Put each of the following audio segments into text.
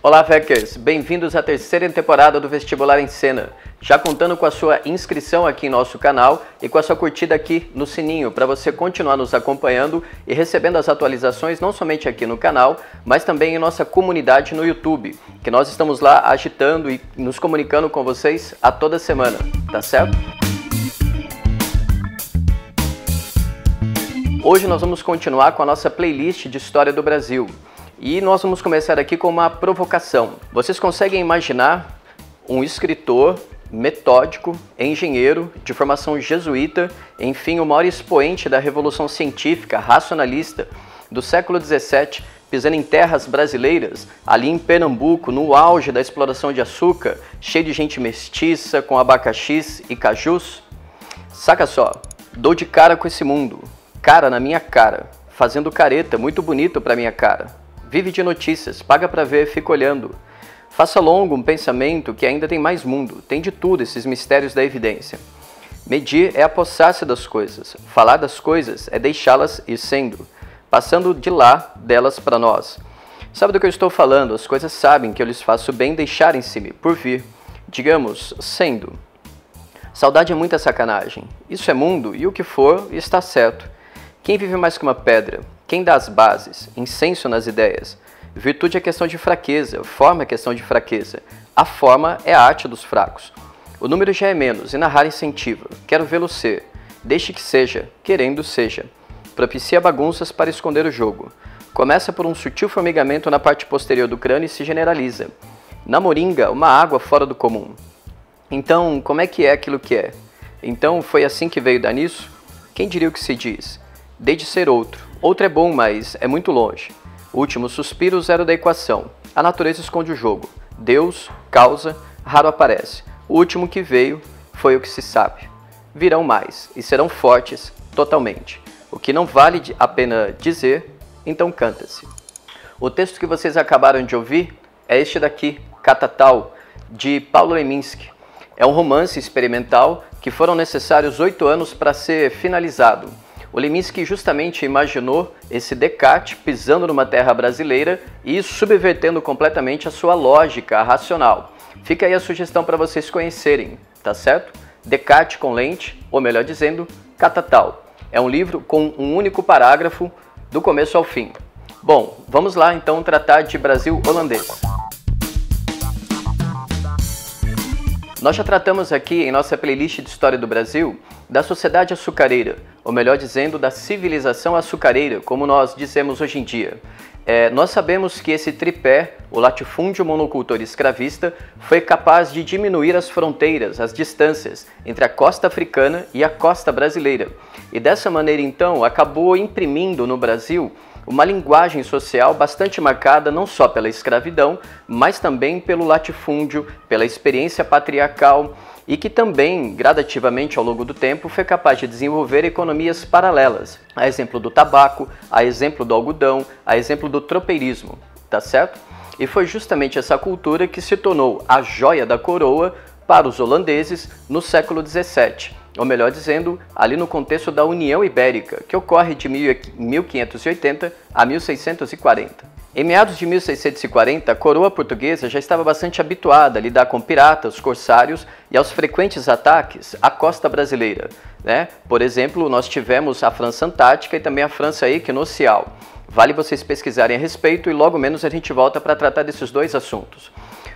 Olá, Hackers! Bem-vindos à terceira temporada do Vestibular em Cena, já contando com a sua inscrição aqui em nosso canal e com a sua curtida aqui no sininho, para você continuar nos acompanhando e recebendo as atualizações não somente aqui no canal, mas também em nossa comunidade no YouTube, que nós estamos lá agitando e nos comunicando com vocês a toda semana, tá certo? Hoje nós vamos continuar com a nossa playlist de História do Brasil. E nós vamos começar aqui com uma provocação. Vocês conseguem imaginar um escritor metódico, engenheiro, de formação jesuíta, enfim, o maior expoente da revolução científica, racionalista do século XVII, pisando em terras brasileiras, ali em Pernambuco, no auge da exploração de açúcar, cheio de gente mestiça, com abacaxis e cajus? Saca só, dou de cara com esse mundo, cara na minha cara, fazendo careta, muito bonito pra minha cara. Vive de notícias, paga pra ver, fica olhando. Faça longo um pensamento que ainda tem mais mundo, tem de tudo esses mistérios da evidência. Medir é apossar-se das coisas, falar das coisas é deixá-las ir sendo, passando de lá delas para nós. Sabe do que eu estou falando? As coisas sabem que eu lhes faço bem deixarem-se por vir, digamos, sendo. Saudade é muita sacanagem, isso é mundo e o que for está certo. Quem vive mais que uma pedra? Quem dá as bases? Incenso nas ideias. Virtude é questão de fraqueza, forma é questão de fraqueza. A forma é a arte dos fracos. O número já é menos e narrar incentiva. Quero vê-lo ser. Deixe que seja, querendo seja. Propicia bagunças para esconder o jogo. Começa por um sutil formigamento na parte posterior do crânio e se generaliza. Na moringa, uma água fora do comum. Então, como é que é aquilo que é? Então, foi assim que veio dar nisso? Quem diria o que se diz? Dei de ser outro. Outro é bom, mas é muito longe. Último suspiro, zero da equação. A natureza esconde o jogo. Deus, causa, raro aparece. O último que veio foi o que se sabe. Virão mais, e serão fortes, totalmente. O que não vale a pena dizer, então canta-se. O texto que vocês acabaram de ouvir é este daqui, Catatal, de Paulo Leminski. É um romance experimental que foram necessários 8 anos para ser finalizado. O Leminski justamente imaginou esse Descartes pisando numa terra brasileira e subvertendo completamente a sua lógica racional. Fica aí a sugestão para vocês conhecerem, tá certo? Descartes com lente, ou melhor dizendo, Catatal. É um livro com um único parágrafo do começo ao fim. Bom, vamos lá então tratar de Brasil holandês. Nós já tratamos aqui em nossa playlist de História do Brasil da sociedade açucareira, ou melhor dizendo, da civilização açucareira, como nós dizemos hoje em dia. Nós sabemos que esse tripé, o latifúndio, monocultor e escravista, foi capaz de diminuir as fronteiras, as distâncias entre a costa africana e a costa brasileira. E dessa maneira, então, acabou imprimindo no Brasil uma linguagem social bastante marcada não só pela escravidão, mas também pelo latifúndio, pela experiência patriarcal e que também, gradativamente ao longo do tempo, foi capaz de desenvolver economias paralelas, a exemplo do tabaco, a exemplo do algodão, a exemplo do tropeirismo, tá certo? E foi justamente essa cultura que se tornou a joia da coroa para os holandeses no século XVII. Ou melhor dizendo, ali no contexto da União Ibérica, que ocorre de 1580 a 1640. Em meados de 1640, a coroa portuguesa já estava bastante habituada a lidar com piratas, corsários e aos frequentes ataques à costa brasileira, né? Por exemplo, nós tivemos a França Antártica e também a França Equinocial. Vale vocês pesquisarem a respeito e logo menos a gente volta para tratar desses dois assuntos.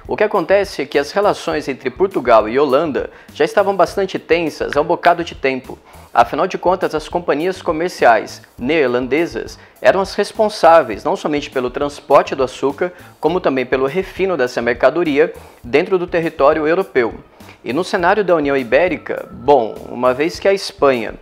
O que acontece é que as relações entre Portugal e Holanda já estavam bastante tensas há um bocado de tempo. Afinal de contas, as companhias comerciais neerlandesas eram as responsáveis não somente pelo transporte do açúcar, como também pelo refino dessa mercadoria dentro do território europeu. E no cenário da União Ibérica, bom, uma vez que a Espanha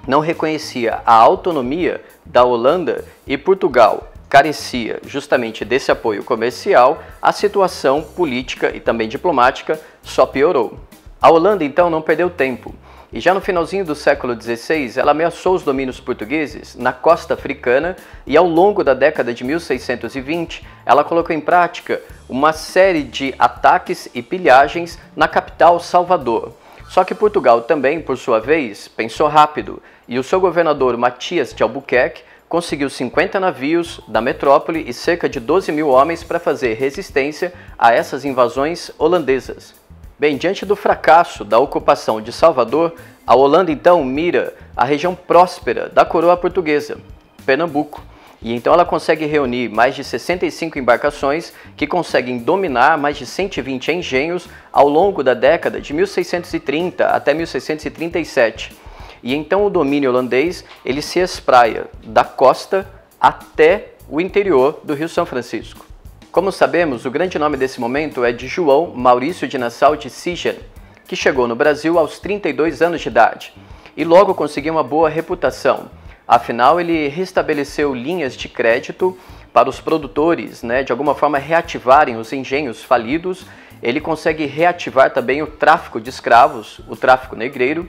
não reconhecia a autonomia da Holanda e Portugal carecia justamente desse apoio comercial, a situação política e também diplomática só piorou. A Holanda então não perdeu tempo e já no finalzinho do século XVI ela ameaçou os domínios portugueses na costa africana e ao longo da década de 1620 ela colocou em prática uma série de ataques e pilhagens na capital Salvador. Só que Portugal também, por sua vez, pensou rápido e o seu governador Matias de Albuquerque conseguiu 50 navios da metrópole e cerca de 12 mil homens para fazer resistência a essas invasões holandesas. Bem, diante do fracasso da ocupação de Salvador, a Holanda então mira a região próspera da coroa portuguesa, Pernambuco, e então ela consegue reunir mais de 65 embarcações que conseguem dominar mais de 120 engenhos ao longo da década de 1630 até 1637. E então o domínio holandês ele se espraia da costa até o interior do Rio São Francisco. Como sabemos, o grande nome desse momento é de João Maurício de Nassau de Siegen, que chegou no Brasil aos 32 anos de idade e logo conseguiu uma boa reputação. Afinal, ele restabeleceu linhas de crédito para os produtores, de alguma forma reativarem os engenhos falidos. Ele consegue reativar também o tráfico de escravos, o tráfico negreiro,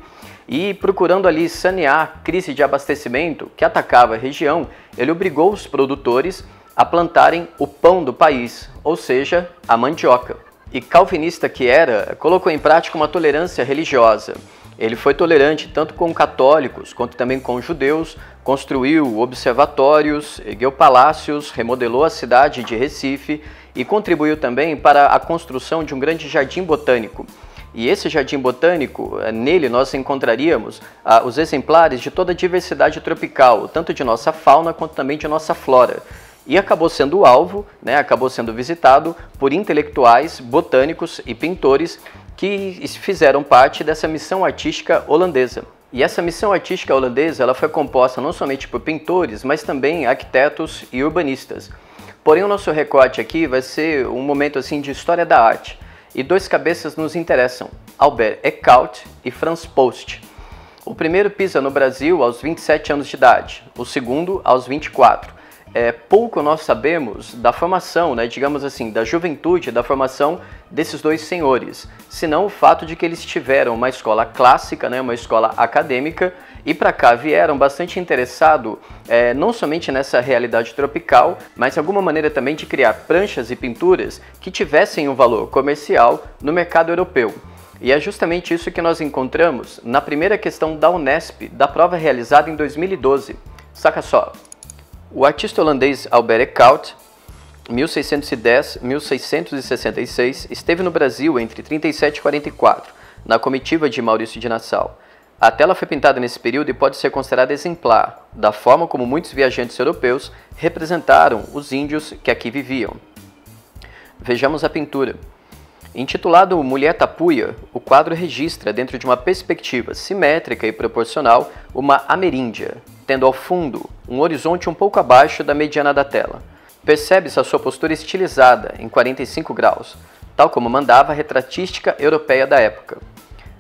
e procurando ali sanear a crise de abastecimento que atacava a região, ele obrigou os produtores a plantarem o pão do país, ou seja, a mandioca. E calvinista que era, colocou em prática uma tolerância religiosa. Ele foi tolerante tanto com católicos quanto também com judeus, construiu observatórios, ergueu palácios, remodelou a cidade de Recife e contribuiu também para a construção de um grande jardim botânico. E esse jardim botânico, nele nós encontraríamos os exemplares de toda a diversidade tropical, tanto de nossa fauna quanto também de nossa flora. E acabou sendo alvo, acabou sendo visitado por intelectuais, botânicos e pintores que fizeram parte dessa missão artística holandesa. E essa missão artística holandesa ela foi composta não somente por pintores, mas também arquitetos e urbanistas. Porém, o nosso recorte aqui vai ser um momento assim de história da arte. E dois cabeças nos interessam, Albert Eckhout e Franz Post. O primeiro pisa no Brasil aos 27 anos de idade, o segundo aos 24. Pouco nós sabemos da formação, digamos assim, da juventude, da formação desses dois senhores, senão o fato de que eles tiveram uma escola clássica, uma escola acadêmica, e para cá vieram bastante interessados não somente nessa realidade tropical, mas de alguma maneira também de criar pranchas e pinturas que tivessem um valor comercial no mercado europeu. E é justamente isso que nós encontramos na primeira questão da Unesp, da prova realizada em 2012. Saca só! O artista holandês Albert Eckhout, 1610-1666, esteve no Brasil entre 37 e 44, na comitiva de Maurício de Nassau. A tela foi pintada nesse período e pode ser considerada exemplar da forma como muitos viajantes europeus representaram os índios que aqui viviam. Vejamos a pintura. Intitulado Mulher Tapuia, o quadro registra, dentro de uma perspectiva simétrica e proporcional, uma ameríndia, tendo ao fundo um horizonte um pouco abaixo da mediana da tela. Percebe-se a sua postura estilizada, em 45 graus, tal como mandava a retratística europeia da época.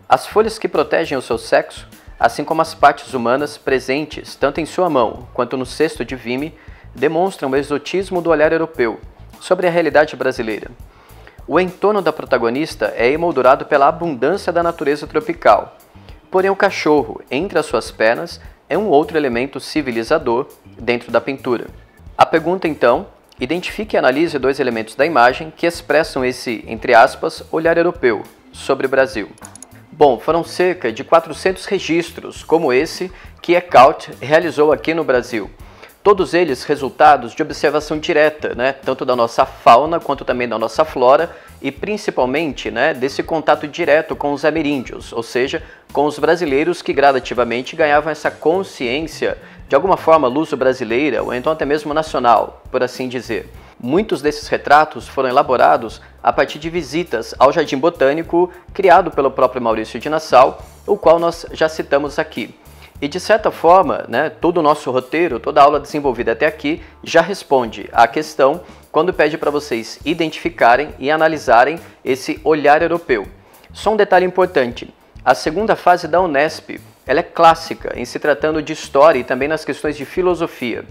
As folhas que protegem o seu sexo, assim como as partes humanas presentes tanto em sua mão quanto no cesto de vime, demonstram o exotismo do olhar europeu sobre a realidade brasileira. O entorno da protagonista é emoldurado pela abundância da natureza tropical. Porém, o cachorro, entre as suas pernas, é um outro elemento civilizador dentro da pintura. A pergunta, então, identifique e analise dois elementos da imagem que expressam esse, entre aspas, olhar europeu sobre o Brasil. Bom, foram cerca de 400 registros, como esse, que Eckhout realizou aqui no Brasil. Todos eles resultados de observação direta, tanto da nossa fauna quanto também da nossa flora e principalmente desse contato direto com os ameríndios, ou seja, com os brasileiros que gradativamente ganhavam essa consciência de alguma forma luso-brasileira ou então até mesmo nacional, por assim dizer. Muitos desses retratos foram elaborados a partir de visitas ao Jardim Botânico criado pelo próprio Maurício de Nassau, o qual nós já citamos aqui. E de certa forma, todo o nosso roteiro, toda a aula desenvolvida até aqui já responde à questão quando pede para vocês identificarem e analisarem esse olhar europeu. Só um detalhe importante, a segunda fase da Unesp, ela é clássica em se tratando de história e também nas questões de filosofia.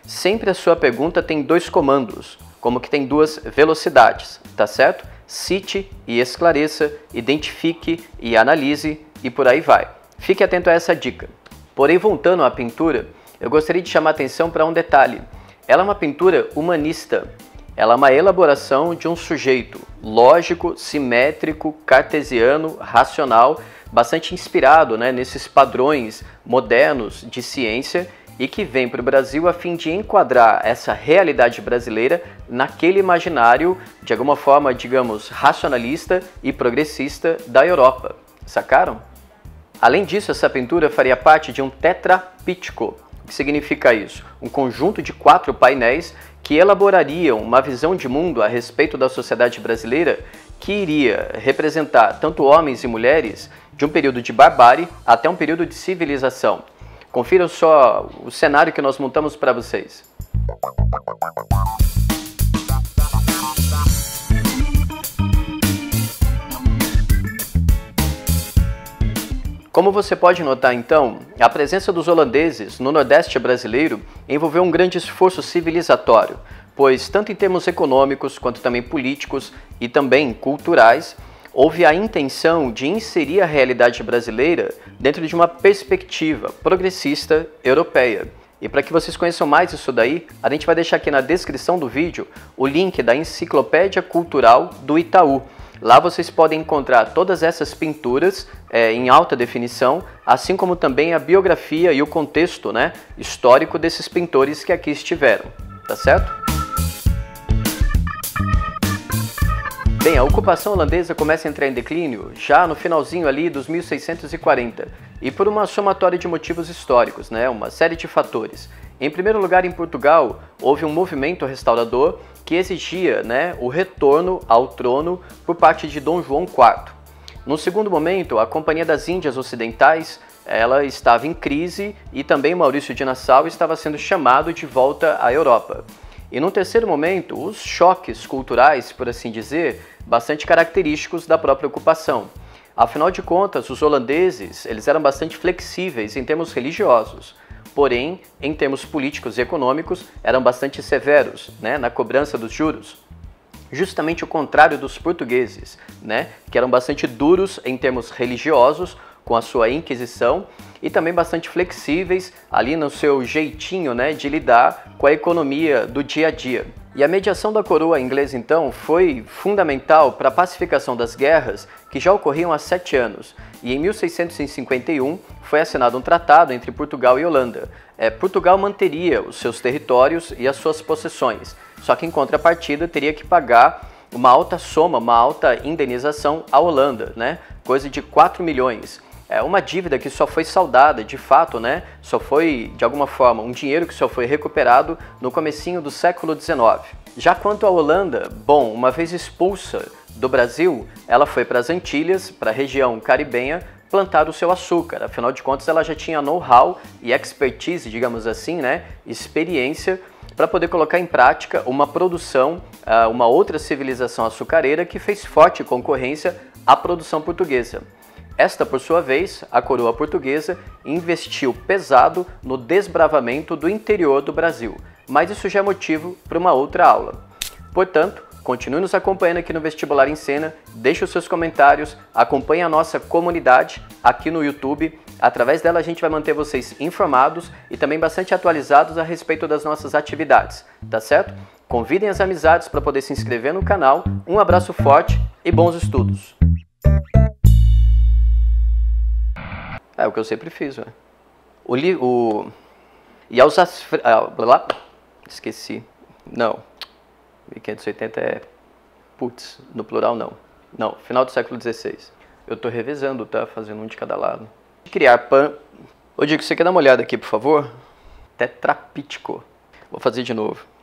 Sempre a sua pergunta tem dois comandos, como que tem duas velocidades, tá certo? Cite e esclareça, identifique e analise e por aí vai. Fique atento a essa dica. Porém, voltando à pintura, eu gostaria de chamar a atenção para um detalhe. Ela é uma pintura humanista. Ela é uma elaboração de um sujeito lógico, simétrico, cartesiano, racional, bastante inspirado nesses padrões modernos de ciência e que vem para o Brasil a fim de enquadrar essa realidade brasileira naquele imaginário, de alguma forma, digamos, racionalista e progressista da Europa. Sacaram? Além disso, essa pintura faria parte de um tetrapítico. O que significa isso? Um conjunto de 4 painéis que elaborariam uma visão de mundo a respeito da sociedade brasileira que iria representar tanto homens e mulheres de um período de barbárie até um período de civilização. Confiram só o cenário que nós montamos para vocês. Como você pode notar então, a presença dos holandeses no Nordeste brasileiro envolveu um grande esforço civilizatório, pois tanto em termos econômicos quanto também políticos e também culturais, houve a intenção de inserir a realidade brasileira dentro de uma perspectiva progressista europeia. E para que vocês conheçam mais isso daí, a gente vai deixar aqui na descrição do vídeo o link da Enciclopédia Cultural do Itaú. Lá vocês podem encontrar todas essas pinturas em alta definição, assim como também a biografia e o contexto, histórico desses pintores que aqui estiveram, tá certo? Bem, a ocupação holandesa começa a entrar em declínio já no finalzinho ali dos 1640 e por uma somatória de motivos históricos, uma série de fatores. Em primeiro lugar, em Portugal, houve um movimento restaurador que exigia o retorno ao trono por parte de Dom João IV. No segundo momento, a Companhia das Índias Ocidentais ela estava em crise e também Maurício de Nassau estava sendo chamado de volta à Europa. E no terceiro momento, os choques culturais, por assim dizer, bastante característicos da própria ocupação. Afinal de contas, os holandeses eles eram bastante flexíveis em termos religiosos. Porém, em termos políticos e econômicos, eram bastante severos na cobrança dos juros. Justamente o contrário dos portugueses, que eram bastante duros em termos religiosos, com a sua Inquisição, e também bastante flexíveis ali no seu jeitinho de lidar com a economia do dia a dia. E a mediação da coroa inglesa, então, foi fundamental para a pacificação das guerras que já ocorriam há 7 anos. E em 1651 foi assinado um tratado entre Portugal e Holanda. Portugal manteria os seus territórios e as suas possessões, só que em contrapartida teria que pagar uma alta soma, uma alta indenização à Holanda, coisa de 4 milhões. É uma dívida que só foi saldada, de fato, só foi, de alguma forma, um dinheiro que só foi recuperado no comecinho do século XIX. Já quanto à Holanda, bom, uma vez expulsa do Brasil, ela foi para as Antilhas, para a região caribenha, plantar o seu açúcar. Afinal de contas, ela já tinha know-how e expertise, digamos assim, experiência, para poder colocar em prática uma produção, uma outra civilização açucareira que fez forte concorrência à produção portuguesa. Esta, por sua vez, a coroa portuguesa, investiu pesado no desbravamento do interior do Brasil, mas isso já é motivo para uma outra aula. Portanto, continue nos acompanhando aqui no Vestibular em Cena, deixe os seus comentários, acompanhe a nossa comunidade aqui no YouTube. Através dela a gente vai manter vocês informados e também bastante atualizados a respeito das nossas atividades, tá certo? Convidem as amizades para poder se inscrever no canal. Um abraço forte e bons estudos! É o que eu sempre fiz, E aos esqueci. Não. 1580 é... Putz, no plural não. Não, final do século XVI. Eu tô revezando, tá? Fazendo um de cada lado. Criar pan... Ô, Diego, você quer dar uma olhada aqui, por favor? Tetrapítico. Vou fazer de novo.